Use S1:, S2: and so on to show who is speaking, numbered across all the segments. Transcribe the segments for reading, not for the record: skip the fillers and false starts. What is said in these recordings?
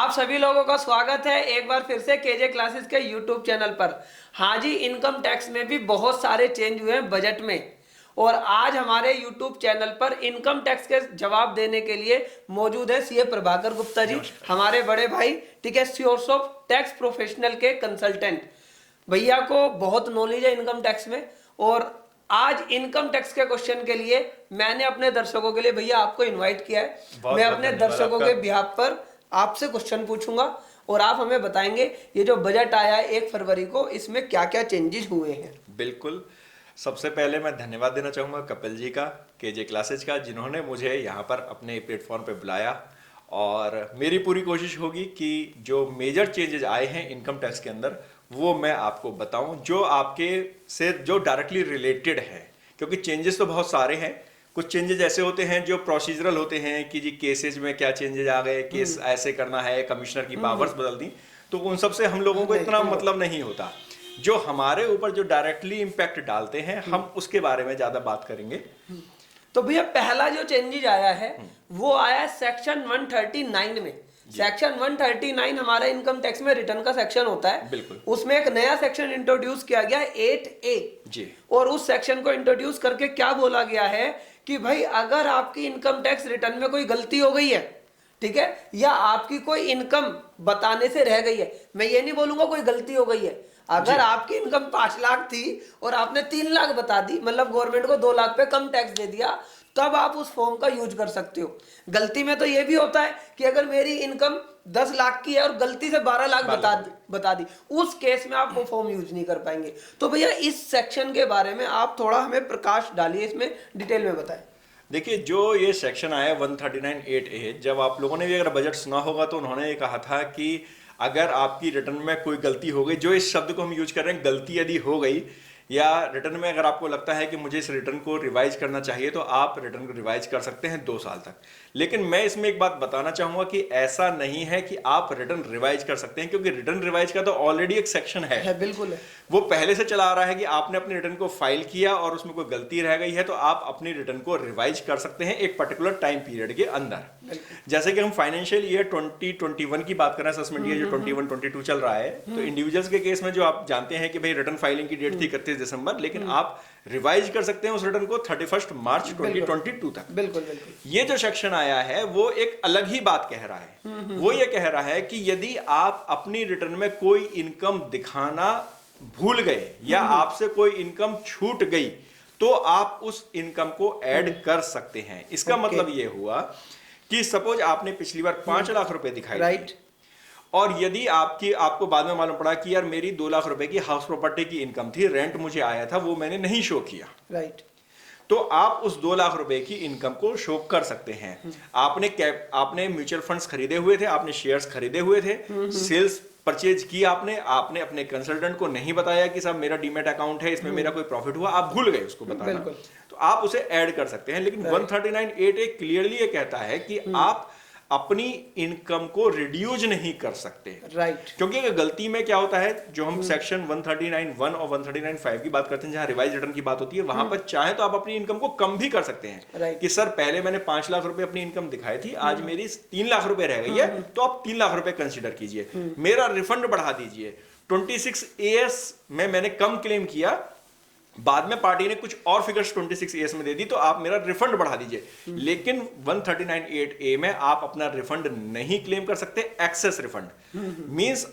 S1: आप सभी लोगों का स्वागत है एक बार फिर से केजे क्लासेस के यूट्यूब चैनल पर। हाँ जी, इनकम टैक्स में भी बहुत सारे चेंज हुए हैं बजट में, और आज हमारे यूट्यूब चैनल पर इनकम टैक्स के जवाब देने के लिए मौजूद है सीए प्रभाकर गुप्ता जी, हमारे बड़े भाई, ठीक है, सोर्स ऑफ टैक्स प्रोफेशनल के कंसल्टेंट। भैया को बहुत नॉलेज है इनकम टैक्स में, और आज इनकम टैक्स के क्वेश्चन के लिए मैंने अपने दर्शकों के लिए भैया आपको इनवाइट किया है। मैं अपने दर्शकों के बिहाफ पर आपसे क्वेश्चन पूछूंगा और आप हमें बताएंगे ये जो बजट आया है 1 फरवरी को, इसमें क्या क्या चेंजेस हुए हैं।
S2: बिल्कुल। सबसे पहले मैं धन्यवाद देना चाहूँगा कपिल जी का, केजे क्लासेज का, जिन्होंने मुझे यहाँ पर अपने प्लेटफॉर्म पे बुलाया। और मेरी पूरी कोशिश होगी कि जो मेजर चेंजेस आए हैं इनकम टैक्स के अंदर वो मैं आपको बताऊं, जो आपके से जो डायरेक्टली रिलेटेड है। क्योंकि चेंजेस तो बहुत सारे हैं। कुछ चेंजेस ऐसे होते हैं जो प्रोसीजरल होते हैं कि जी केसेस में क्या चेंजेस आ गए, केस ऐसे करना है, कमिश्नर की पावर्स बदल दी, तो उन सब से हम लोगों को इतना मतलब नहीं होता। जो हमारे ऊपर जो डायरेक्टली इम्पैक्ट डालते हैं हम उसके बारे में ज्यादा बात करेंगे।
S1: तो भैया पहला जो चेंजेस आया है वो आया सेक्शन 139 में। सेक्शन 139 हमारा इनकम टैक्स में रिटर्न का सेक्शन होता है।
S2: बिल्कुल।
S1: उसमें एक नया सेक्शन इंट्रोड्यूस किया गया है 8A
S2: जी।
S1: और उस सेक्शन को इंट्रोड्यूस करके क्या बोला गया है कि भाई अगर आपकी इनकम टैक्स रिटर्न में कोई गलती हो गई है, ठीक है, या आपकी कोई इनकम बताने से रह गई है, मैं ये नहीं बोलूंगा कोई गलती हो गई है, अगर आपकी इनकम 5 लाख थी और आपने 3 लाख बता दी, मतलब गवर्नमेंट को 2 लाख पे कम टैक्स दे दिया, तब आप उस फॉर्म का यूज कर सकते हो। गलती में तो ये भी होता है कि अगर मेरी इनकम 10 लाख की है और गलती से 12 लाख बता दी, उस केस में आप वो फॉर्म यूज नहीं कर पाएंगे। तो भैया इस सेक्शन के बारे में आप थोड़ा हमें प्रकाश डालिए, इसमें डिटेल में बताएं।
S2: देखिए, जो ये सेक्शन आया 139(8)A, जब आप लोगों ने भी अगर बजट सुना होगा तो उन्होंने ये कहा था कि अगर आपकी रिटर्न में कोई गलती हो गई, जो इस शब्द को हम यूज कर रहे हैं, गलती यदि हो गई, या रिटर्न में अगर आपको लगता है कि मुझे इस रिटर्न को रिवाइज करना चाहिए, तो आप रिटर्न को रिवाइज कर सकते हैं 2 साल तक। लेकिन मैं इसमें एक बात बताना चाहूंगा कि ऐसा नहीं है कि आप रिटर्न रिवाइज कर सकते हैं, क्योंकि रिटर्न रिवाइज का तो ऑलरेडी एक सेक्शन है।
S1: बिल्कुल है।
S2: वो पहले से चला आ रहा है कि आपने अपनी रिटर्न को फाइल किया और उसमें कोई गलती रह गई है तो आप अपनी रिटर्न को रिवाइज कर सकते हैं एक पर्टिकुलर टाइम पीरियड के अंदर। जैसे कि हम फाइनेंशियल ईयर 2021 की बात कर रहे हैं, असेसमेंट ईयर जो 21-22 चल रहा है, तो इंडिविजुअल्स के केस में जो आप जानते हैं कि भाई रिटर्न फाइलिंग की डेट थी 31 दिसंबर, लेकिन आप रिवाइज कर सकते हैं उस रिटर्न को 31 मार्च 2022 तक।
S1: बिल्कुल बिल्कुल।
S2: ये जो सेक्शन आया है वो एक अलग ही बात कह रहा है। वो ये कह रहा है कि यदि आप अपनी रिटर्न में कोई इनकम दिखाना भूल गए या आपसे कोई इनकम छूट गई, तो आप उस इनकम को ऐड कर सकते हैं। इसका मतलब ये हुआ कि सपोज आपने पिछली बार 5 लाख रुपए दिखाए,
S1: राइट,
S2: और यदि आपको बाद में मालूम पड़ा कि यार मेरी 2 लाख रुपए की हाउस प्रॉपर्टी की इनकम थी, रेंट मुझे आया था, वो मैंने नहीं शो किया,
S1: राइट,
S2: तो आप उस 2 लाख रुपए की इनकम को शो कर सकते हैं। आपने म्यूचुअल फंड्स खरीदे हुए थे, आपने शेयर्स खरीदे हुए थे, सेल्स परचेज की आपने अपने कंसल्टेंट को नहीं बताया कि साहब मेरा डीमैट अकाउंट है, इसमें मेरा कोई प्रॉफिट हुआ, आप भूल गए उसको बताना, तो आप उसे ऐड कर सकते हैं। लेकिन 139(8)A क्लियरली ये कहता है कि आप अपनी इनकम को रिड्यूस नहीं कर सकते,
S1: राइट।
S2: क्योंकि अगर गलती में क्या होता है, जो हम सेक्शन 139(1) और 139(5) की बात करते हैं, जहां रिवाइज रिटर्न की बात होती है, वहां पर चाहे तो आप अपनी इनकम को कम भी कर सकते हैं, कि सर पहले मैंने 5 लाख रुपए अपनी इनकम दिखाई थी, आज मेरी 3 लाख रुपए रह गई है, तो आप 3 लाख रुपए कंसिडर कीजिए, मेरा रिफंड बढ़ा दीजिए। 26AS में मैंने कम क्लेम किया, बाद में पार्टी ने कुछ और फिगर्स 26AS में दे दी, तो आप मेरा रिफंड बढ़ा दीजिए। लेकिन 139(8)A में आप अपना रिफंड नहीं क्लेम कर सकते, एक्सेस रिफंड मींस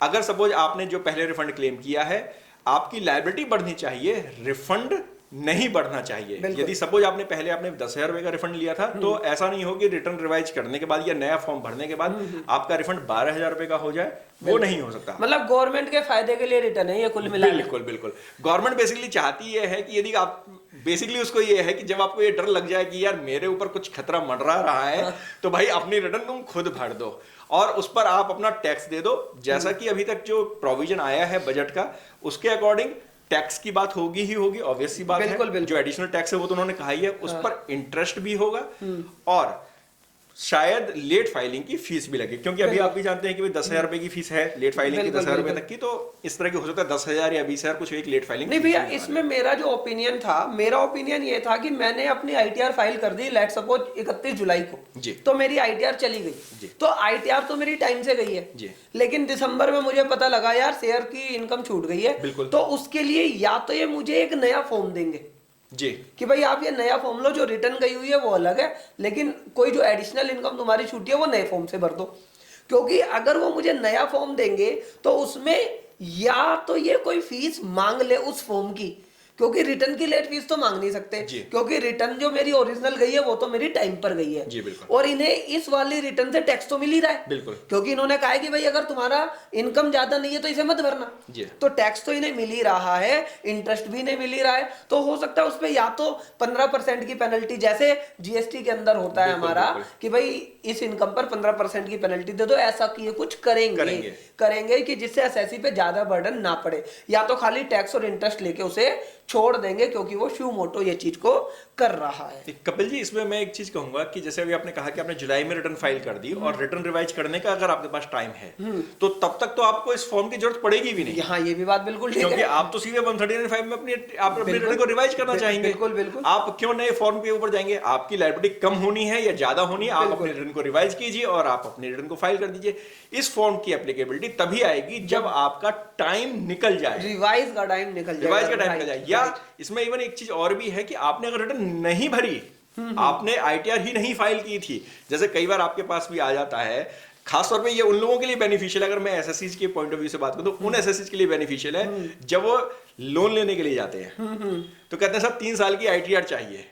S2: अगर सपोज आपने जो पहले रिफंड क्लेम किया है, आपकी लायबिलिटी बढ़नी चाहिए, रिफंड नहीं बढ़ना चाहिए। यदि सपोज आपने 10,000 रुपए का रिफंड लिया था, तो ऐसा नहीं हो कि रिटर्न रिवाइज करने के बाद या नया फॉर्म भरने के बाद आपका रिफंड 12,000 रुपए का हो जाए, वो नहीं हो सकता।
S1: मतलब गवर्नमेंट के फायदे के लिए रिटर्न है ये कुल मिला।
S2: बिल्कुल बिल्कुल। गवर्नमेंट बेसिकली चाहती ये है कि यदि आप बेसिकली उसको ये है कि जब आपको ये डर लग जाए कि यार मेरे ऊपर कुछ खतरा मंडरा रहा है, तो भाई अपनी रिटर्न तुम खुद भर दो और उस पर आप अपना टैक्स दे दो। जैसा कि अभी तक जो प्रोविजन आया है बजट का, उसके अकॉर्डिंग टैक्स की बात होगी ही होगी, ऑब्वियस सी बात है। जो एडिशनल टैक्स है वो तो उन्होंने कहा ही है, उस पर इंटरेस्ट भी होगा और शायद लेट फाइलिंग की फीस भी लगे, क्योंकि अभी आप भी जानते हैं कि भाई 10,000 रुपए की फीस है लेट फाइलिंग की, 10,000 रुपए तक की, तो इस तरह की हो सकता है 10,000 या 20,000 कुछ एक लेट फाइलिंग।
S1: नहीं भैया, इसमें मेरा जो ओपिनियन था, मेरा ओपिनियन ये था कि मैंने अपनी आईटीआर फाइल कर दी, लेट सपोज 31 जुलाई को
S2: जी,
S1: तो मेरी आईटीआर चली गई, तो आईटीआर तो मेरी टाइम से गई है
S2: जी,
S1: लेकिन दिसंबर में मुझे पता लगा यार शेयर की इनकम छूट गई है,
S2: बिल्कुल,
S1: तो उसके लिए या तो ये मुझे एक नया फॉर्म देंगे
S2: जी,
S1: कि भाई आप ये नया फॉर्म लो, जो रिटर्न गई हुई है वो अलग है, लेकिन कोई जो एडिशनल इनकम तुम्हारी छूटी है वो नए फॉर्म से भर दो। क्योंकि अगर वो मुझे नया फॉर्म देंगे तो उसमें या तो ये कोई फीस मांग ले उस फॉर्म की, क्योंकि रिटर्न की लेट फीस तो मांग नहीं सकते, क्योंकि रिटर्न जो मेरी ओरिजिनल गई है वो तो मेरी टाइम पर गई है
S2: जी, बिल्कुल,
S1: और इन्हें इस वाली रिटर्न से टैक्स तो मिल ही रहा है,
S2: बिल्कुल,
S1: क्योंकि इन्होंने कहा है कि भाई अगर तुम्हारा इनकम ज्यादा नहीं है तो इसे मत भरना, तो टैक्स तो इन्हें मिल ही रहा है, इंटरेस्ट भी इन्हें मिल ही रहा है, तो हो सकता है उस पर या तो 15% की पेनल्टी, जैसे जीएसटी के अंदर होता है हमारा कि भाई इस इनकम पर 15% की पेनल्टी दे दो, ऐसा कि कुछ करेंगे कि जिससे एसएससी पे ज्यादा बर्डन ना पड़े, या तो खाली टैक्स और इंटरेस्ट लेके उसे छोड़ देंगे, क्योंकि वो शू मोटो ये चीज को कर रहा है।
S2: कपिल जी, इसमें मैं एक चीज कहूंगा कि जैसे अभी आपने कहा कि आपने जुलाई में रिटर्न फाइल कर दी और रिटर्न रिवाइज करने का अगर आपके पास टाइम है तो तब तक तो आपको इस फॉर्म की जरूरत पड़ेगी भी नहीं।
S1: हाँ, ये भी बात बिल्कुल ठीक है,
S2: क्योंकि आप तो सीधे 139(5) में अपनी रिटर्न को रिवाइज करना चाहेंगे।
S1: बिल्कुल बिल्कुल,
S2: आप क्यों नए फॉर्म के ऊपर जाएंगे? आपकी लायबिलिटी कम होनी है या ज्यादा होनी है, आप अपने रिटर्न को रिवाइज कीजिए और आप अपने रिटर्न को फाइल कर दीजिए। इस फॉर्म की एप्लीकेबिलिटी तभी आएगी जब आपका टाइम निकल जाए,
S1: रिवाइज का टाइम निकल
S2: जाए, या इसमें इवन एक चीज और भी है कि आपने अगर रिटर्न नहीं भरी, आपने आईटीआर ही नहीं फाइल की थी, जैसे कई बार आपके पास भी आ जाता है, खासतौर पे ये उन लोगों के लिए बेनिफिशियल है, अगर मैं एसएससीज के पॉइंट ऑफ व्यू से बात करूं तो उन एसएससीज के लिए बेनिफिशियल है जब वो लोन लेने के लिए जाते हैं तो कहते हैं सर 3 साल की आईटीआर चाहिए।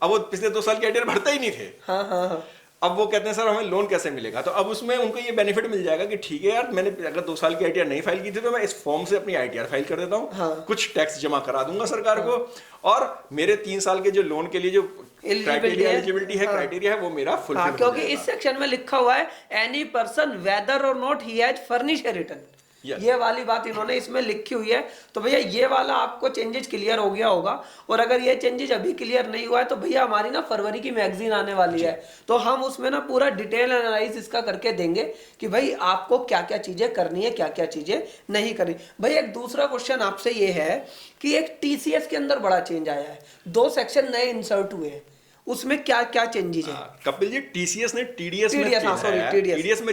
S2: अब वो पिछले 2 साल की आईटीआर भरते ही नहीं थे। अब वो कहते हैं सर हमें लोन कैसे मिलेगा, तो अब उसमें उनको ये बेनिफिट मिल जाएगा कि ठीक है यार, मैंने अगर 2 साल की आईटीआर नहीं फाइल की थी तो मैं इस फॉर्म से अपनी आईटीआर फाइल कर देता हूँ, कुछ टैक्स जमा करा दूंगा सरकार को, और मेरे 3 साल के जो लोन के लिए जो एलिजिबिलिटी है, क्राइटेरिया है, वो मेरा फुलफिल,
S1: क्योंकि इस सेक्शन में लिखा हुआ है एनी पर्सन वेदर और not he has furnish A return, ये वाली बात इन्होंने इसमें लिखी हुई है। तो भैया ये वाला आपको चेंजेस क्लियर हो गया होगा, और अगर ये चेंजेस अभी क्लियर नहीं हुआ है तो भैया हमारी ना फरवरी की मैगजीन आने वाली है, तो हम उसमें ना पूरा डिटेल एनालाइज इसका करके देंगे कि भाई आपको क्या क्या चीजें करनी है, क्या क्या चीजें नहीं करनी। भाई एक दूसरा क्वेश्चन आपसे ये है कि एक टीसीएस के अंदर बड़ा चेंज आया है, 2 सेक्शन नए इंसर्ट हुए हैं, उसमें क्या क्या चेंजेस है?
S2: कपिल जी, टीसीएस ने टीडीएस में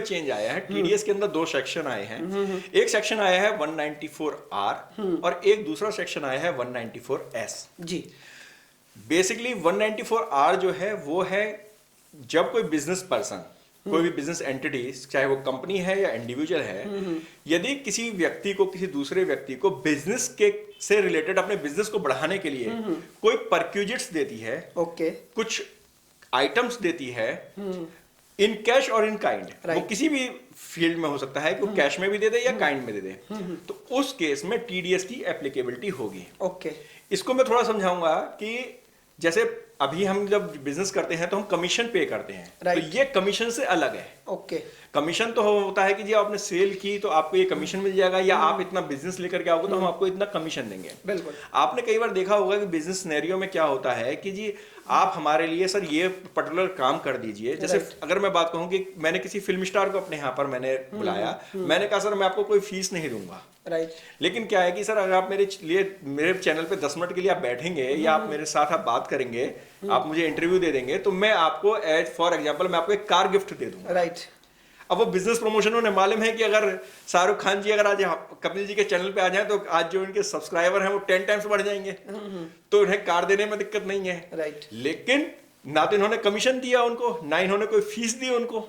S2: चेंज आया है। टीडीएस के अंदर 2 सेक्शन आए हैं, एक सेक्शन आया है 194R और एक दूसरा सेक्शन आया है 194S
S1: जी।
S2: बेसिकली 194R जो है वो है जब कोई बिजनेस पर्सन, कोई भी बिजनेस एंटिटी, चाहे वो कंपनी है या इंडिविजुअल है, यदि किसी व्यक्ति को, किसी दूसरे व्यक्ति को बिजनेस के से रिलेटेड अपने बिजनेस को बढ़ाने के लिए कोई परक्यूजिट्स देती है, कुछ आइटम्स देती है, इन कैश और इन काइंड, वो किसी भी फील्ड में हो सकता है कि वो कैश में भी दे दे या काइंड में दे दे, तो उस केस में टीडीएस की एप्लीकेबिलिटी होगी। इसको मैं थोड़ा समझाऊंगा कि जैसे अभी हम जब बिजनेस करते हैं तो हम कमीशन पे करते हैं, तो ये कमीशन से अलग है। कमीशन तो होता है कि जी आपने सेल की तो आपको ये कमीशन मिल जाएगा, या आप इतना बिजनेस लेकर के आओगे तो हम आपको इतना कमीशन देंगे।
S1: बिल्कुल।
S2: आपने कई बार देखा होगा कि बिजनेस सिनेरियो में क्या होता है कि जी आप हमारे लिए सर ये पर्टिकुलर काम कर दीजिए। जैसे अगर मैं बात कहूँ कि मैंने किसी फिल्म स्टार को अपने यहाँ पर मैंने बुलाया, मैंने कहा सर मैं आपको कोई फीस नहीं दूंगा, लेकिन क्या है कि सर अगर आप मेरे चैनल पे 10 मिनट के लिए आप बैठेंगे या आप मेरे साथ आप बात करेंगे, आप मुझे इंटरव्यू दे देंगे, तो मैं आपको एज फॉर एग्जांपल मैं आपको एक कार गिफ्ट दे दूंगा। अब वो बिजनेस प्रमोशन उन्हें मालूम है कि अगर शाहरुख खान जी अगर आज कपिल जी के चैनल पे आ जाए तो आज जो इनके सब्सक्राइबर हैं वो 10 टाइम्स बढ़ जाएंगे, तो उन्हें कार देने में दिक्कत नहीं है। लेकिन ना तो इन्होंने कमीशन दिया उनको, ना इन्होंने कोई फीस दी उनको।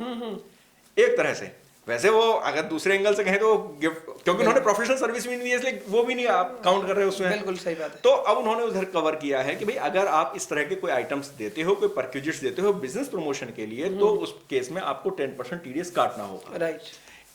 S2: एक तरह से वैसे वो अगर दूसरे एंगल से कहें तो गिफ्ट, क्योंकि उन्होंने प्रोफेशनल सर्विस भी नहीं दी, इसलिए वो भी नहीं आप काउंट कर रहे हो उसमें।
S1: बिल्कुल सही बात है।
S2: तो अब उन्होंने उधर कवर किया है कि भाई अगर आप इस तरह के कोई आइटम्स देते हो, कोई परक्यूजिट्स देते हो बिजनेस प्रमोशन के लिए, तो उस केस में आपको 10% टीडीएस काटना होगा।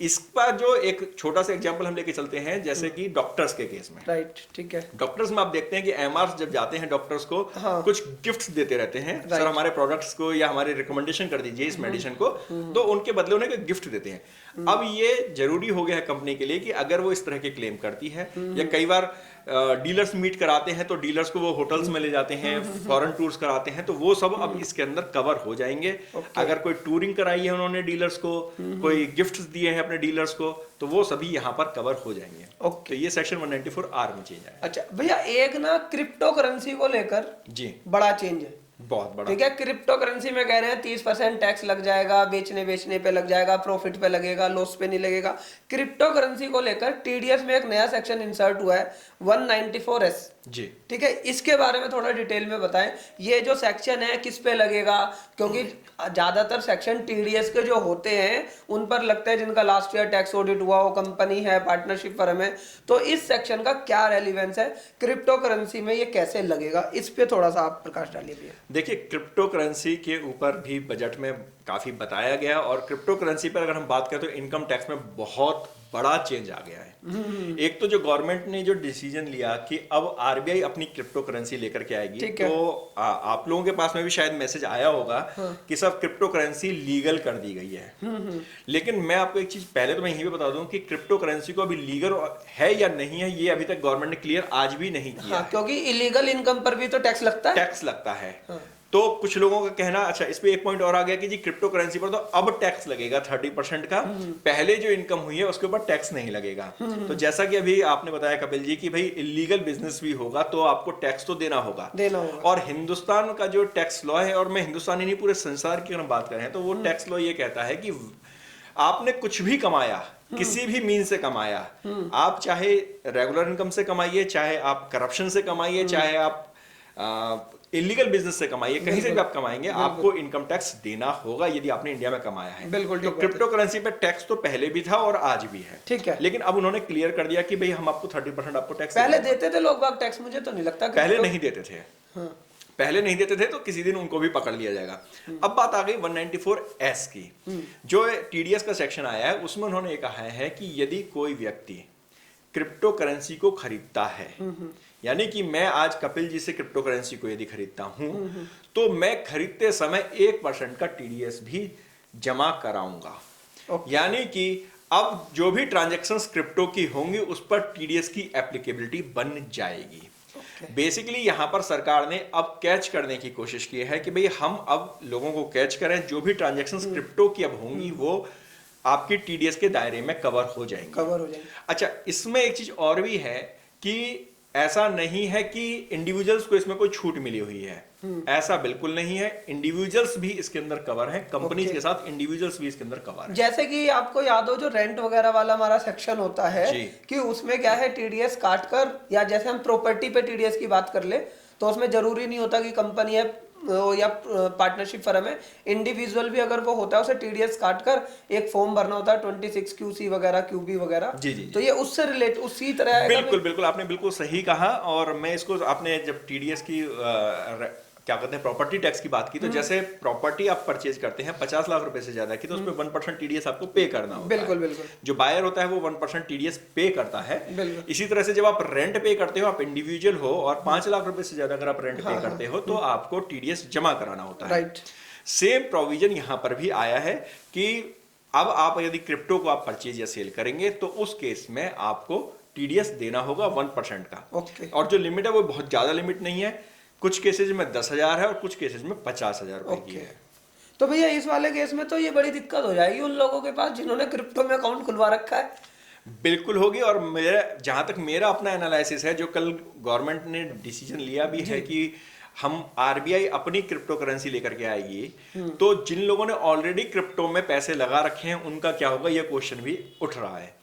S2: इसका जो एक छोटा सा एग्जांपल हम लेके चलते हैं, जैसे कि डॉक्टर्स के केस में। ठीक है। डॉक्टर्स में आप देखते हैं कि एमआर जब जाते हैं डॉक्टर्स को कुछ गिफ्ट्स देते रहते हैं, सर हमारे प्रोडक्ट्स को या हमारे रिकमेंडेशन कर दीजिए इस मेडिसिन को, तो उनके बदले उन्हें गिफ्ट देते हैं। अब ये जरूरी हो गया है कंपनी के लिए कि अगर वो इस तरह के क्लेम करती है, या कई बार डीलर्स मीट कराते हैं तो डीलर्स को वो होटल्स में ले जाते हैं, फॉरेन टूर्स कराते हैं, तो वो सब अब इसके अंदर कवर हो जाएंगे। अगर कोई टूरिंग कराई है उन्होंने डीलर्स को, कोई गिफ्ट्स दिए हैं अपने डीलर्स को, तो वो सभी यहाँ पर कवर हो जाएंगे। तो ये सेक्शन 194R में चेंज आया।
S1: अच्छा भैया, एक ना क्रिप्टो करेंसी को लेकर
S2: जी
S1: बड़ा चेंज है,
S2: बहुत बड़ा।
S1: ठीक है। क्रिप्टो करेंसी में कह रहे हैं 30% टैक्स लग जाएगा, बेचने पे लग जाएगा, प्रॉफिट पे लगेगा, लॉस पे नहीं लगेगा। क्रिप्टो करेंसी को लेकर टीडीएस में एक नया सेक्शन इंसर्ट हुआ है 194S,
S2: जी
S1: ठीक है। इसके बारे में थोड़ा डिटेल में बताएं, ये जो सेक्शन है किस पे लगेगा, क्योंकि ज्यादातर सेक्शन टीडीएस के जो होते हैं उन पर लगता है जिनका लास्ट ईयर टैक्स ऑडिट हुआ हो, कंपनी है, पार्टनरशिप फर्म है। तो इस सेक्शन का क्या रेलिवेंस है, क्रिप्टो करेंसी में ये कैसे लगेगा, इस पे थोड़ा सा आप प्रकाश डालिए भैया।
S2: देखिए, क्रिप्टो करेंसी के ऊपर भी बजट में काफी बताया गया, और क्रिप्टो करेंसी पर अगर हम बात करें तो इनकम टैक्स में बहुत बड़ा चेंज आ गया है। एक तो जो गवर्नमेंट ने जो डिसीजन लिया कि अब आरबीआई अपनी क्रिप्टो करेंसी लेकर के आएगी, तो आप लोगों के पास में भी शायद मैसेज आया होगा कि सब क्रिप्टो करेंसी लीगल कर दी गई है। लेकिन मैं आपको एक चीज पहले तो मैं यही बता दूं कि क्रिप्टो करेंसी को अभी लीगल है या नहीं है, ये अभी तक गवर्नमेंट ने क्लियर आज भी नहीं किया।
S1: क्योंकि इलीगल इनकम पर भी तो टैक्स लगता है,
S2: टैक्स लगता है। तो कुछ लोगों का कहना, अच्छा इस पे एक पॉइंट और आ गया कि जी क्रिप्टो करेंसी पर तो अब टैक्स लगेगा 30% का, पहले जो इनकम हुई है उसके ऊपर टैक्स नहीं लगेगा। तो जैसा कि अभी आपने बताया कपिल जी कि भाई इलीगल बिजनेस भी होगा तो आपको टैक्स तो देना होगा। और हिंदुस्तान का जो टैक्स लॉ है, और मैं हिंदुस्तान ही नहीं पूरे संसार की अगर बात करें तो वो टैक्स लॉ ये कहता है कि आपने कुछ भी कमाया, किसी भी मीन से कमाया, आप चाहे रेगुलर इनकम से कमाइए, चाहे आप करप्शन से कमाइए, चाहे आप इलीगल बिजनेस से कमाइए, कहीं से भी आप कमाएंगे, आपको इनकम टैक्स देना होगा यदि आपने इंडिया में कमाया है।
S1: बिल्कुल।
S2: तो क्रिप्टो करेंसी पे टैक्स तो पहले भी था और आज भी है,
S1: ठीक है।
S2: लेकिन अब उन्होंने क्लियर कर दिया कि भाई हम आपको 30% आपको टैक्स
S1: पहले देते थे लोग बाग टैक्स, मुझे तो नहीं लगता
S2: पहले नहीं देते थे। पहले नहीं देते थे, तो किसी दिन उनको भी पकड़ लिया जाएगा। अब बात आ गई 194S की, जो टीडीएस का सेक्शन आया है, उसमें उन्होंने ये कहा है कि यदि कोई व्यक्ति क्रिप्टो करेंसी को खरीदता है, यानी कि मैं आज कपिल जी से क्रिप्टो करेंसी को यदि खरीदता हूं, तो मैं खरीदते समय 1% का टीडीएस भी जमा कराऊंगा। यानी कि अब जो भी ट्रांजैक्शंस क्रिप्टो की होंगी उस पर टीडीएस की एप्लीकेबिलिटी बन जाएगी। बेसिकली यहां पर सरकार ने अब कैच करने की कोशिश की है कि भाई हम अब लोगों को कैच करें, जो भी ट्रांजैक्शंस क्रिप्टो की अब होंगी वो आपकी टीडीएस के दायरे में कवर हो जाएंगे। अच्छा, इसमें एक चीज और भी है कि ऐसा नहीं है कि इंडिविजुअल्स को इसमें कोई छूट मिली हुई है, ऐसा बिल्कुल नहीं है। इंडिविजुअल्स भी इसके अंदर कवर है, कंपनीज के साथ इंडिविजुअल्स भी इसके अंदर कवर है।
S1: जैसे कि आपको याद हो जो रेंट वगैरह वाला हमारा सेक्शन होता है कि उसमें क्या है, टीडीएस काट कर, या जैसे हम प्रॉपर्टी पे टीडीएस की बात कर ले तो उसमें जरूरी नहीं होता कि कंपनी है या पार्टनरशिप फर्म है, इंडिविजुअल भी अगर वो होता है उसे टीडीएस काट कर एक फॉर्म भरना होता है 26 QC वगैरह, QB वगैरह।
S2: जी।
S1: तो ये उससे रिलेट उसी तरह
S2: बिल्कुल आपने बिल्कुल सही कहा। और मैं इसको, आपने जब टीडीएस की क्या कहते हैं प्रॉपर्टी टैक्स की बात की, तो जैसे प्रॉपर्टी आप परचेज करते हैं 50 लाख रुपए से ज्यादा की, तो उसमें 1% टीडीएस आपको पे करना होता है।
S1: बिल्कुल।
S2: जो बायर होता है वो 1% टीडीएस पे करता है। इसी तरह से जब आप रेंट पे करते हो, आप इंडिविजुअल हो और 5 लाख रुपए से ज्यादा अगर आप रेंट पे करते हो तो आपको टीडीएस जमा कराना होता है।
S1: राइट।
S2: सेम प्रोविजन यहाँ पर भी आया है कि अब आप यदि क्रिप्टो को आप परचेज या सेल करेंगे तो उस केस में आपको टीडीएस देना होगा 1% का। और जो लिमिट है वो बहुत ज्यादा लिमिट नहीं है, कुछ केसेज में 10,000 है और कुछ केसेज में 50,000 रुपए की है।
S1: तो भैया इस वाले केस में तो ये बड़ी दिक्कत हो जाएगी उन लोगों के पास जिन्होंने क्रिप्टो में अकाउंट खुलवा रखा है।
S2: बिल्कुल होगी। और मेरा, जहां तक मेरा अपना एनालिसिस है, जो कल गवर्नमेंट ने डिसीजन लिया भी है कि हम आरबीआई अपनी क्रिप्टो करेंसी लेकर के आएगी, तो जिन लोगों ने ऑलरेडी क्रिप्टो में पैसे लगा रखे हैं उनका क्या होगा, ये क्वेश्चन भी उठ रहा है।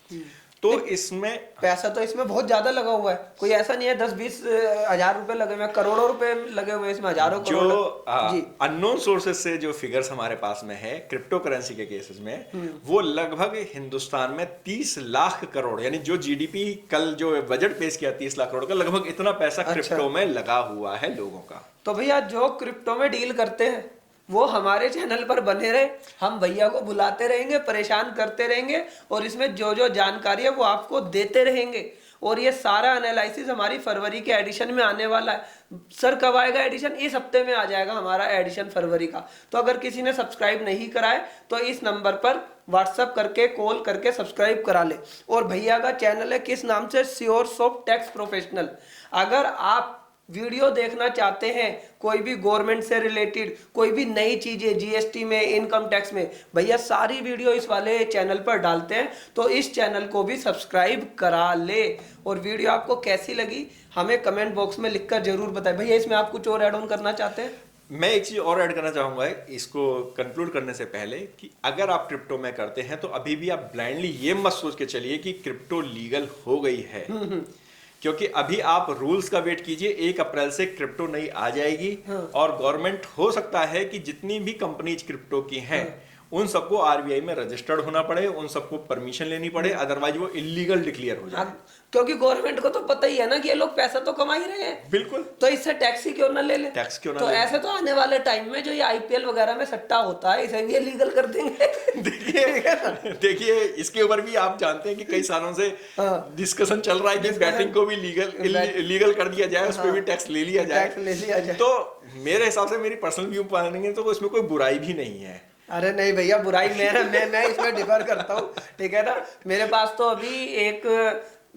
S2: तो इसमें
S1: पैसा तो इसमें बहुत ज्यादा लगा हुआ है, कोई ऐसा नहीं है 10-20 हजार रुपए लगे हुए, करोड़ों रुपए लगे हुए इसमें, हजारों करोड़।
S2: जो अननोन सोर्सेज से जो फिगर्स हमारे पास में है क्रिप्टो करेंसी के केसेस में, वो लगभग हिंदुस्तान में 30 लाख करोड़, यानी जो जीडीपी कल जो बजट पेश किया 30 लाख करोड़ का, लगभग इतना पैसा क्रिप्टो में लगा हुआ है लोगों का।
S1: तो भैया जो क्रिप्टो में डील करते हैं वो हमारे चैनल पर बने रहे, हम भैया को बुलाते रहेंगे, परेशान करते रहेंगे और इसमें जो जो जानकारी है वो आपको देते रहेंगे। और ये सारा एनालिसिस हमारी फरवरी के एडिशन में आने वाला है। सर कब आएगा एडिशन? इस हफ्ते में आ जाएगा हमारा एडिशन फरवरी का। तो अगर किसी ने सब्सक्राइब नहीं करा है तो इस नंबर पर व्हाट्सअप करके कॉल करके सब्सक्राइब करा ले। और भैया का चैनल है किस नाम से? श्योर्स ऑफ टैक्स प्रोफेशनल। अगर आप वीडियो देखना चाहते हैं कोई भी गवर्नमेंट से रिलेटेड, कोई भी नई चीजें जीएसटी में, इनकम टैक्स में, भैया सारी वीडियो इस वाले चैनल पर डालते हैं। तो इस चैनल को भी सब्सक्राइब करा ले। और वीडियो आपको कैसी लगी हमें कमेंट बॉक्स में लिखकर जरूर बताएं। भैया इसमें आप कुछ और ऐड ऑन करना चाहते हैं?
S2: मैं एक चीज और ऐड करना चाहूंगा इसको कंक्लूड करने से पहले कि अगर आप क्रिप्टो में करते हैं तो अभी भी आप ब्लाइंडली ये मत सोच के चलिए कि क्रिप्टो लीगल हो गई है, क्योंकि अभी आप रूल्स का वेट कीजिए। 1 अप्रैल से क्रिप्टो नई आ जाएगी। और गवर्नमेंट हो सकता है कि जितनी भी कंपनीज क्रिप्टो की हैं उन सबको आरबीआई में रजिस्टर्ड होना पड़े, उन सबको परमिशन लेनी पड़े, अदरवाइज वो इलीगल डिक्लेयर हो जाए।
S1: क्योंकि गवर्नमेंट को तो पता ही है ना कि ये लोग पैसा तो कमा ही रहे हैं।
S2: बिल्कुल।
S1: तो इससे टैक्स ही क्यों ना ले ले?
S2: टैक्स क्यों ना
S1: तो
S2: ले?
S1: ऐसे तो आने वाले टाइम में जो ये आईपीएल वगैरह में सट्टा होता है इसे भी लीगल कर देंगे।
S2: देखिए इसके ऊपर भी आप जानते हैं कि कई सालों से डिस्कशन चल रहा है कि बैटिंग को भी लीगल कर दिया जाए, उस पर भी टैक्स ले लिया जाए। तो मेरे हिसाब से, मेरी पर्सनल व्यू मानेंगे तो इसमें कोई बुराई भी नहीं है।
S1: अरे नहीं भैया, बुराई मैं इसमें डिफर करता हूँ, ठीक है ना। मेरे पास तो अभी एक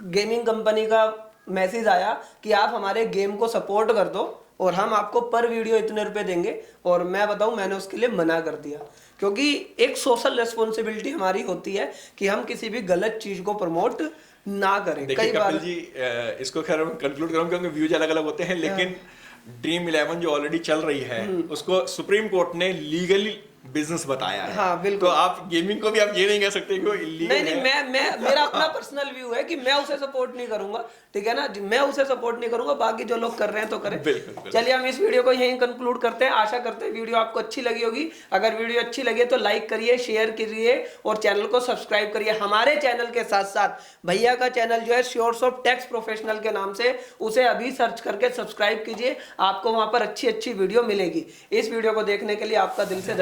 S1: गेमिंग कंपनी का मैसेज आया कि आप हमारे गेम को सपोर्ट कर दो और हम आपको पर वीडियो इतने रुपए देंगे। और मैं बताऊं, मैंने उसके लिए मना कर दिया, क्योंकि एक सोशल रेस्पॉन्सिबिलिटी हमारी होती है कि हम किसी भी गलत चीज को प्रमोट ना करें।
S2: देखिए कपिल जी, इसको खैर कंक्लूड करूं क्योंकि व्यूज अलग अलग होते हैं, लेकिन ड्रीम 11 जो ऑलरेडी चल रही है उसको सुप्रीम कोर्ट ने लीगली बिजनेस बताया है।
S1: हाँ बिल्कुल।
S2: तो आप गेमिंग को भी आप ये नहीं कह सकते कि वो इलीगल है।
S1: नहीं, मैं मेरा अपना पर्सनल व्यू है कि मैं उसे सपोर्ट नहीं करूंगा, ठीक है ना। मैं उसे सपोर्ट नहीं करूंगा, बाकी जो लोग कर रहे हैं तो करें। चलिए हम इस वीडियो को यहीं कंक्लूड करते हैं। आशा करते हैं वीडियो आपको अच्छी लगी होगी। अगर वीडियो अच्छी लगे तो लाइक करिए, शेयर करिए और चैनल को सब्सक्राइब करिए। हमारे चैनल के साथ साथ भैया का चैनल जो है श्योर्स ऑफ टैक्स प्रोफेशनल के नाम से, उसे अभी सर्च करके सब्सक्राइब कीजिए। आपको वहां पर अच्छी अच्छी वीडियो मिलेगी। इस वीडियो को देखने के लिए आपका दिल से